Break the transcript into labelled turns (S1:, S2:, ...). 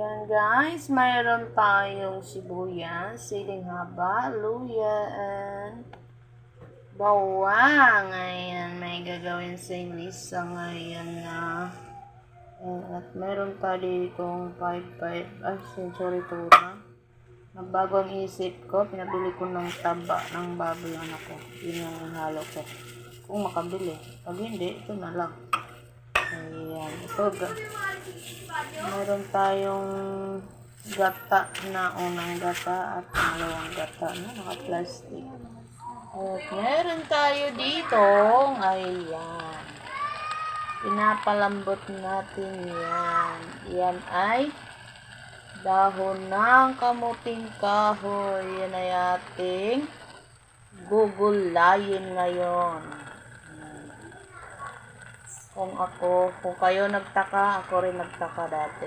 S1: Ayan guys, mayroon tayong sibuyas, siling haba, luya, and bawang. Ayan, may gagawin sa Lisa ngayon na. At meron tayo ditong 5 tuna. Nagbago ang isip ko, pinabili ko ng taba ng baboy yung anak ko. Yun yung halo ko. Kung makabili. Pag hindi, ito na lang. Ayan, ito. Meron tayong gata na unang gata at pangalawang gata na naka-plastic. At meron tayo dito, ayan. Pinapalambot natin yan. Yan ay dahon ng kamuting kahoy. Yan ay ating gugulayin ngayon. Kung kayo nagtaka, ako rin nagtaka dati.